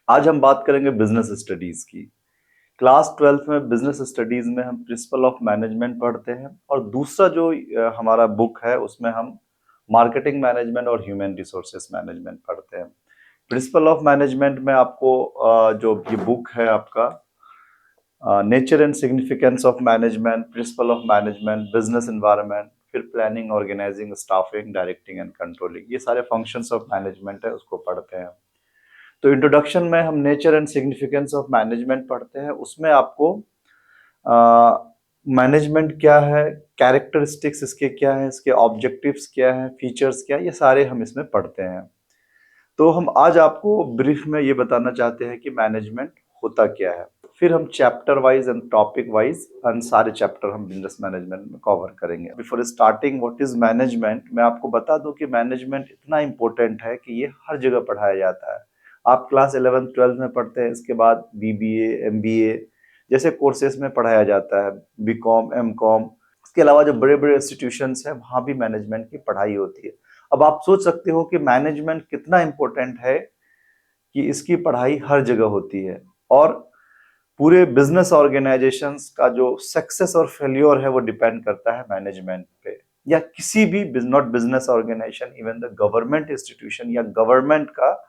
आज हम बात करेंगे बिजनेस स्टडीज की। क्लास 12th में बिजनेस स्टडीज में हम प्रिंसिपल ऑफ मैनेजमेंट पढ़ते हैं और दूसरा जो हमारा बुक है उसमें हम मार्केटिंग मैनेजमेंट और ह्यूमन रिसोर्सेज मैनेजमेंट पढ़ते हैं। प्रिंसिपल ऑफ मैनेजमेंट में आपको जो ये बुक है आपका nature and significance of management, principle of management, business environment, फिर planning, organising, staffing, directing and controlling, ये सारे फंक्शंस ऑफ मैनेजमेंट है, उसको पढ़ते हैं। तो इंट्रोडक्शन में हम nature and significance of management पढ़ते हैं। उसमें आपको मैनेजमेंट क्या है, कैरेक्टरिस्टिक्स इसके क्या है, इसके ऑब्जेक्टिव्स क्या है, फीचर्स क्या है, ये सारे हम इसमें पढ़ते हैं। तो हम आज आपको ब्रीफ में ये बताना चाहते हैं कि मैनेजमेंट होता क्या है। फिर हम chapter wise and topic wise सारे चैप्टर हम बिजनेस मैनेजमेंट में कवर करेंगे। Before starting what is management, मैं आपको बता दूं कि मैनेजमेंट इतना इंपॉर्टेंट है कि ये हर जगह पढ़ाया जाता है। आप क्लास 11th 12th में पढ़ते हैं, इसके बाद बीबीए, एमबीए जैसे कोर्सेज में पढ़ाया जाता है, बीकॉम, एमकॉम। इसके अलावा जो बड़े बड़े इंस्टीट्यूशंस हैं वहां भी मैनेजमेंट की पढ़ाई होती है। अब आप सोच सकते हो कि मैनेजमेंट कितना इंपॉर्टेंट है कि इसकी पढ़ाई हर जगह होती है और पूरे बिजनेस ऑर्गेनाइजेशंस का जो सक्सेस और फेल्योर है वो डिपेंड करता है मैनेजमेंट पे। या किसी भी not business organisation, even the government institution या गवर्नमेंट का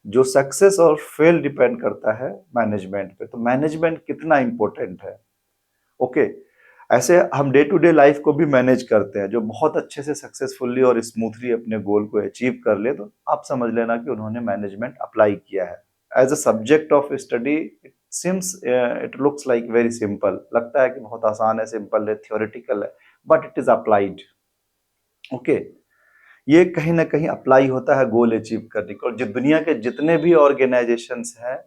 जो सक्सेस और फेल डिपेंड करता है मैनेजमेंट पे। तो मैनेजमेंट कितना इंपॉर्टेंट है। ओके, ऐसे हम डे टू डे लाइफ को भी मैनेज करते हैं। जो बहुत अच्छे से सक्सेसफुल्ली और स्मूथली अपने गोल को अचीव कर ले तो आप समझ लेना कि उन्होंने मैनेजमेंट अप्लाई किया है। As a subject of study it seems, it looks like very simple, लगता है कि बहुत आसान है, सिंपल है, थियोरेटिकल है, but it is applied. Okay, ये कहीं ना कहीं अप्लाई होता है गोल अचीव करने को। और जो दुनिया के जितने भी ऑर्गेनाइजेशंस हैं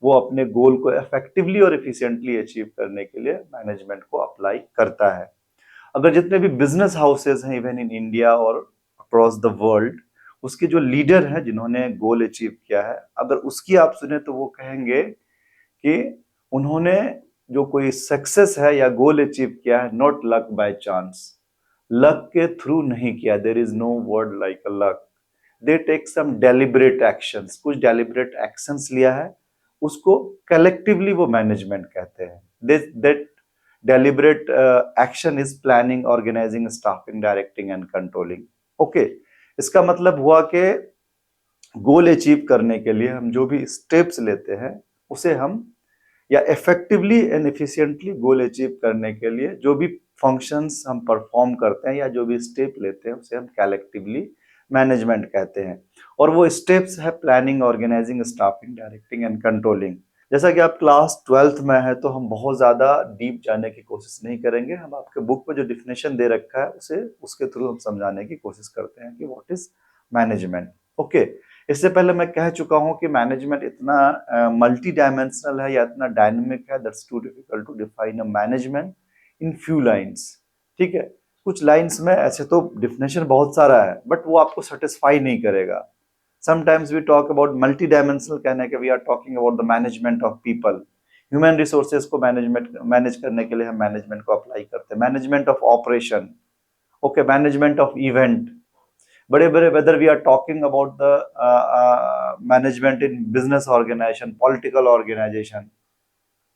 वो अपने गोल को इफेक्टिवली और एफिशिएंटली अचीव करने के लिए मैनेजमेंट को अप्लाई करता है। अगर जितने भी बिजनेस हाउसेज हैं इवन इन इंडिया और अक्रॉस द वर्ल्ड, उसके जो लीडर हैं जिन्होंने गोल अचीव किया है, अगर उसकी आप सुने तो वो कहेंगे कि उन्होंने जो कोई सक्सेस है या गोल अचीव किया है not luck by chance, luck के थ्रू नहीं किया। There is no word like a luck. They take some deliberate actions, कुछ डेलिब्रेट एक्शंस लिया है, उसको कलेक्टिवली वो मैनेजमेंट कहते हैं। That deliberate action is planning, organising, staffing, directing and controlling. Okay, इसका मतलब हुआ कि गोल अचीव करने के लिए हम जो भी स्टेप्स लेते हैं उसे हम, या effectively and efficiently goal achieve करने के लिए जो भी फंक्शंस हम परफॉर्म करते हैं या जो भी स्टेप लेते हैं उसे हम कलेक्टिवली मैनेजमेंट कहते हैं। और वो स्टेप्स है planning, organising, staffing, directing and controlling. जैसा कि आप क्लास 12th में है तो हम बहुत ज्यादा डीप जाने की कोशिश नहीं करेंगे। हम आपके बुक में जो डिफिनेशन दे रखा है उसे उसके थ्रू हम समझाने की कोशिश करते हैं कि व्हाट इज मैनेजमेंट। ओके, इससे पहले मैं कह चुका हूं कि मैनेजमेंट इतना मल्टी डायमेंशनल है या इतना डायनेमिक है, that's too difficult to define a management in few lines. ठीक है, कुछ लाइंस में ऐसे तो डिफिनेशन बहुत सारा है बट वो आपको सेटिस्फाई नहीं करेगा। Sometimes we talk about multi dimensional, कहने के we are talking about the management of people. Human resources को मैनेज करने के लिए हम मैनेजमेंट को अप्लाई करते हैं। Management of operation, okay, management of event, बड़े बड़े, whether we are talking about the management in business organisation, political organisation,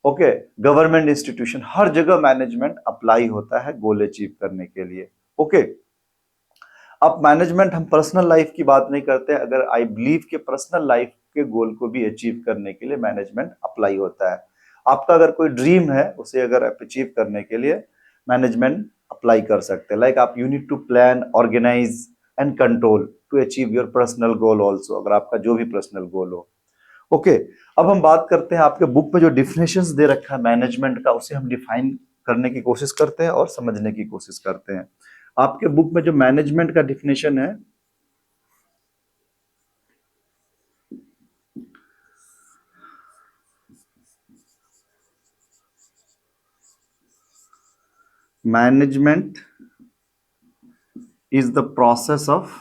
okay, government institution, हर जगह मैनेजमेंट अप्लाई होता है गोल अचीव करने के लिए। ओके, अब मैनेजमेंट हम पर्सनल लाइफ की बात नहीं करते, अगर आई बिलीव के पर्सनल लाइफ के गोल को भी अचीव करने के लिए मैनेजमेंट अप्लाई होता है। आपका अगर कोई ड्रीम है उसे अगर आप अचीव करने के लिए मैनेजमेंट अप्लाई कर सकते हैं। लाइक आप you need to plan, organise and control to achieve your personal goal also, अगर आपका जो भी पर्सनल गोल हो। ओके, अब हम बात करते हैं आपके बुक में जो डिफिनेशंस दे रखा है मैनेजमेंट का, उसे हम डिफाइन करने की कोशिश करते हैं और समझने की कोशिश करते हैं। आपके बुक में जो मैनेजमेंट का डिफिनेशन है, management is the process of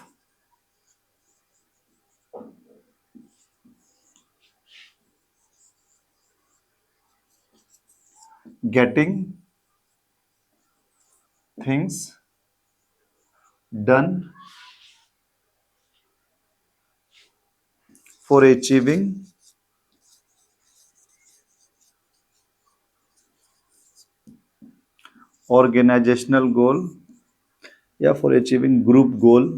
getting things done for achieving organisational goal या for achieving group goal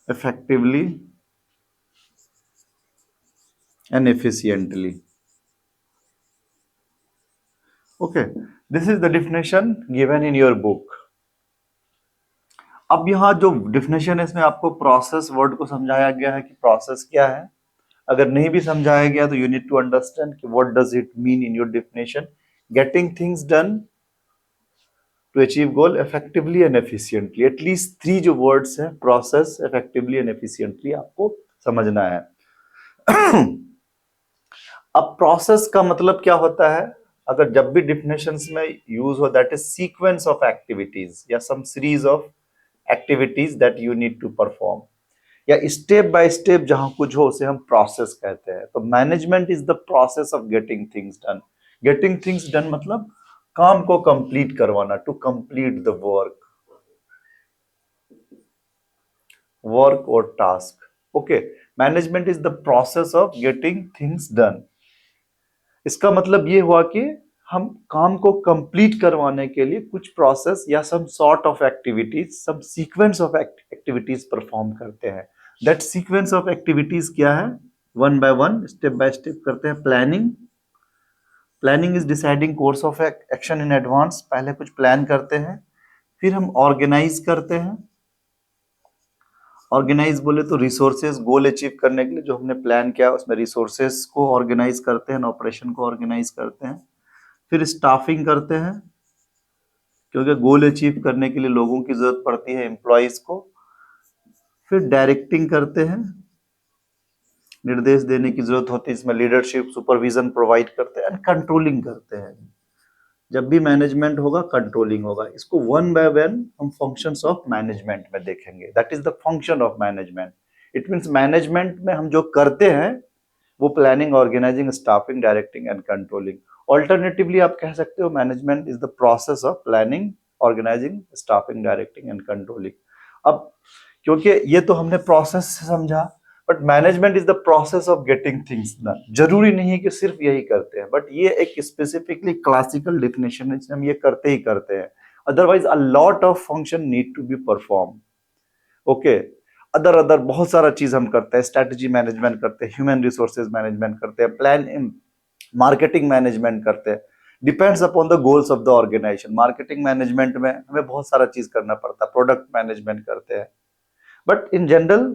effectively and efficiently. Okay, this is the definition given in your book. अब यहाँ जो definition है इसमें आपको process word को समझाया गया है कि प्रोसेस क्या है. अगर नहीं भी समझाया गया तो यू नीड टू अंडरस्टैंड कि what does it mean in your definition. Getting things done to achieve goal effectively and efficiently. At least 3 जो वर्ड्स हैं, प्रोसेस, इफेक्टिवली एंड एफिशिएंटली, आपको समझना है. अब प्रोसेस का मतलब क्या होता है? अगर जब भी डिफिनेशंस में यूज हो, that is sequence of activities या some series of activities that you need to perform, या स्टेप बाय स्टेप जहां कुछ हो उसे हम प्रोसेस कहते हैं. तो management is the process of getting things done. Getting things done मतलब काम को कंप्लीट करवाना, टू कंप्लीट द वर्क और task. Okay, management is the process of getting things done. इसका मतलब ये हुआ कि हम काम को कंप्लीट करवाने के लिए कुछ प्रोसेस या some sort of activities, some sequence of activities perform करते हैं. दैट सीक्वेंस ऑफ एक्टिविटीज क्या है? वन बाय स्टेप करते हैं. Planning is deciding course of action in advance. पहले कुछ प्लान करते हैं, फिर हम ऑर्गेनाइज करते हैं. ऑर्गेनाइज बोले तो रिसोर्सेज, गोल अचीव करने के लिए जो हमने प्लान किया उसमें रिसोर्सेज को ऑर्गेनाइज करते हैं, ऑपरेशन को ऑर्गेनाइज करते हैं. फिर स्टाफिंग करते हैं, क्योंकि गोल अचीव करने के लिए लोगों की जरूरत पड़ती है, एम्प्लॉयज को. फिर डायरेक्टिंग करते हैं, निर्देश देने की जरूरत होती है, इसमें लीडरशिप, सुपरविजन प्रोवाइड करते हैं. एंड कंट्रोलिंग करते हैं. जब भी मैनेजमेंट होगा कंट्रोलिंग होगा. इसको वन बाय वन हम फंक्शंस ऑफ मैनेजमेंट में देखेंगे. That is the function of management. It means management में हम जो करते हैं वो planning, organising, staffing, directing and controlling. Alternatively आप कह सकते हो management is the process of planning, organising, staffing, directing and controlling. अब क्योंकि ये तो हमने प्रोसेस से समझा, but management is the process of getting things done. जरूरी नहीं है कि सिर्फ यही करते हैं, बट ये एक स्पेसिफिकली क्लासिकल डेफिनेशन है, हम ये करते ही करते हैं. Otherwise a lot of function need to be perform. Okay, other बहुत सारा चीज हम करते हैं. स्ट्रेटजी मैनेजमेंट करते हैं, ह्यूमन रिसोर्सेज मैनेजमेंट करते हैं, प्लान मार्केटिंग मैनेजमेंट करते हैं. Depends upon the goals of the organization. Marketing management में हमें बहुत सारा चीज करना पड़ता है, प्रोडक्ट मैनेजमेंट करते हैं, बट इन जनरल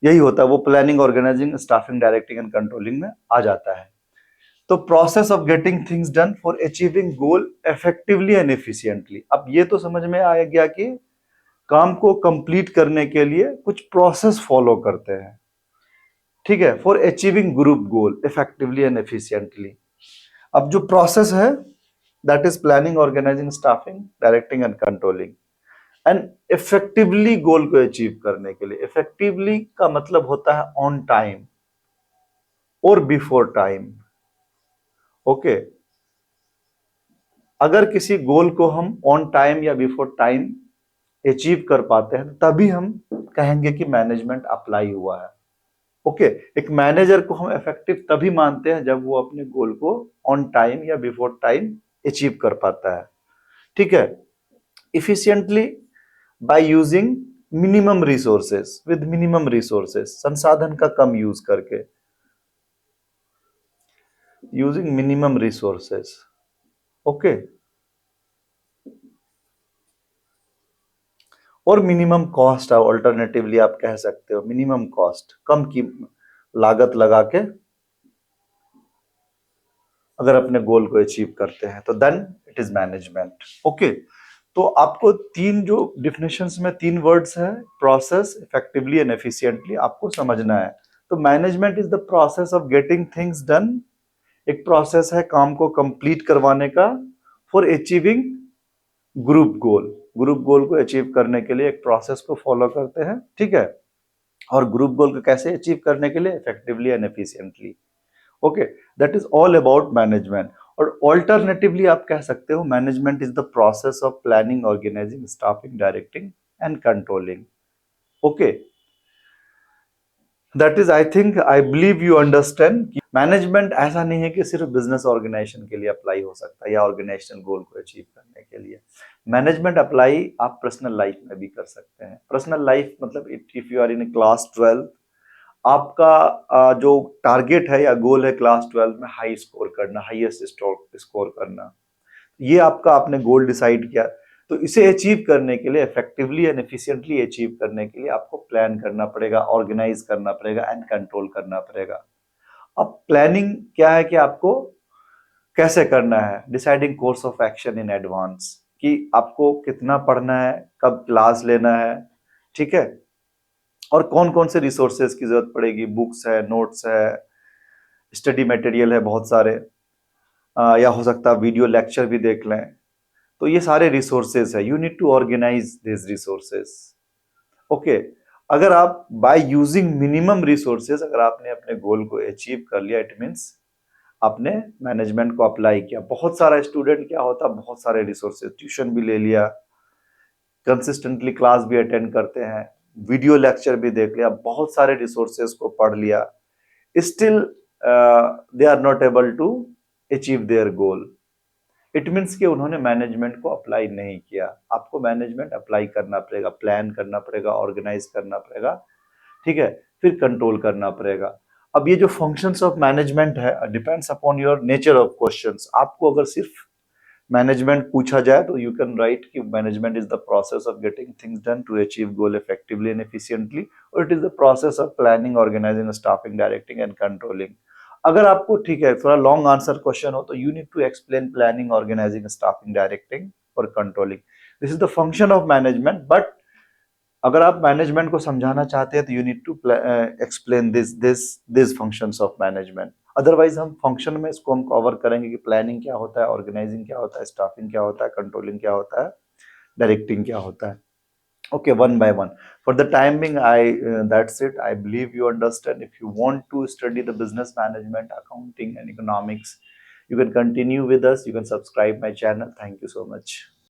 यही होता है. वो planning, organising, staffing, directing and controlling में आ जाता है. तो process of getting things done for achieving goal effectively and efficiently. अब ये तो समझ में आ गया कि काम को कंप्लीट करने के लिए कुछ प्रोसेस फॉलो करते हैं. ठीक है, for achieving group goal effectively and efficiently. अब जो प्रोसेस है that is planning, organising, staffing, directing and controlling. And effectively goal को अचीव करने के लिए, इफेक्टिवली का मतलब होता है ऑन टाइम और बिफोर टाइम. ओके, अगर किसी गोल को हम ऑन टाइम या बिफोर टाइम अचीव कर पाते हैं तभी हम कहेंगे कि मैनेजमेंट अप्लाई हुआ है. ओके, एक मैनेजर को हम इफेक्टिव तभी मानते हैं जब वो अपने गोल को ऑन टाइम या बिफोर टाइम अचीव कर पाता है. ठीक है, efficiently by using minimum resources, with minimum resources, संसाधन का कम यूज करके, यूजिंग मिनिमम रिसोर्सेस. ओके, और मिनिमम कॉस्ट, ऑल्टरनेटिवली आप कह सकते हो मिनिमम कॉस्ट, कम की लागत लगा के अगर अपने गोल को अचीव करते हैं तो then it is management. Okay, तो आपको 3 जो डिफिनेशंस में 3 वर्ड्स है, प्रोसेस, इफेक्टिवली एंड एफिशिएंटली, आपको समझना है. तो management is the process of getting things done. एक प्रोसेस है काम को कंप्लीट करवाने का, for achieving group goal. Group गोल को अचीव करने के लिए एक प्रोसेस को फॉलो करते हैं. ठीक है, और ग्रुप गोल को कैसे अचीव करने के लिए, effectively and efficiently. Okay, that is all about management. और ऑल्टरनेटिवली आप कह सकते हो management is the process of planning, organising, staffing, directing and controlling. Okay, that is, I think, I believe you understand कि management ऐसा नहीं है कि सिर्फ बिजनेस ऑर्गेनाइजेशन के लिए अप्लाई हो सकता है या ऑर्गेनाइजेशनल गोल को अचीव करने के लिए। मैनेजमेंट अप्लाई आप पर्सनल लाइफ में भी कर सकते हैं। पर्सनल लाइफ मतलब if you are in class 12, आपका जो टारगेट है या गोल है क्लास 12 में हाई स्कोर करना, हाईएस्ट स्कोर करना, ये आपका आपने गोल डिसाइड किया। तो इसे अचीव करने के लिए, इफेक्टिवली एंड एफिशिएंटली अचीव करने के लिए आपको प्लान करना पड़ेगा, ऑर्गेनाइज करना पड़ेगा एंड कंट्रोल करना पड़ेगा। अब प्लानिंग क्या है कि आपको कैसे करना है, deciding course of action in advance, कि आपको कितना पढ़ना है, कब क्लास लेना है, ठीक है, और कौन कौन से रिसोर्सेज की जरूरत पड़ेगी, बुक्स है, नोट्स है, स्टडी मटेरियल है बहुत सारे, या हो सकता है वीडियो लेक्चर भी देख लें। तो ये सारे रिसोर्सेज है, you need to organize this resources. Okay, अगर आप बाय यूजिंग मिनिमम रिसोर्सेज अगर आपने अपने गोल को अचीव कर लिया, इट मीन्स आपने मैनेजमेंट को अप्लाई किया। बहुत सारा स्टूडेंट क्या होता है, बहुत सारे रिसोर्सेज, ट्यूशन भी ले लिया, कंसिस्टेंटली क्लास भी अटेंड करते हैं, वीडियो लेक्चर भी देख लिया, बहुत सारे रिसोर्सेज को पढ़ लिया, still they are not able to achieve their goal. It means कि उन्होंने मैनेजमेंट को अप्लाई नहीं किया। आपको मैनेजमेंट अप्लाई करना पड़ेगा, प्लान करना पड़ेगा, ऑर्गेनाइज करना पड़ेगा, ठीक है, फिर कंट्रोल करना पड़ेगा। अब ये जो फंक्शंस ऑफ मैनेजमेंट है depends upon your nature of questions. आपको अगर सिर्फ मैनेजमेंट पूछा जाए तो यू कैन राइट कि management is the process of getting things done to achieve goal effectively and efficiently, और it is the process of planning, organising, staffing, directing and controlling. अगर आपको, ठीक है, थोड़ा लॉन्ग आंसर क्वेश्चन हो तो you need to explain planning, organising, staffing, directing और controlling. This is the function of management. But अगर आप मैनेजमेंट को समझाना चाहते हैं तो you need to explain this functions of management. Otherwise हम फंक्शन में इसको हम कवर करेंगे कि प्लानिंग क्या होता है, ऑर्गेनाइजिंग क्या होता है, स्टाफिंग क्या होता है, कंट्रोलिंग क्या होता है, डायरेक्टिंग क्या होता है। Okay, one by one. For the time being, that's it. I believe you understand. If you want to study the business management, accounting, and economics, you can continue with us. You can subscribe my channel. Thank you so much.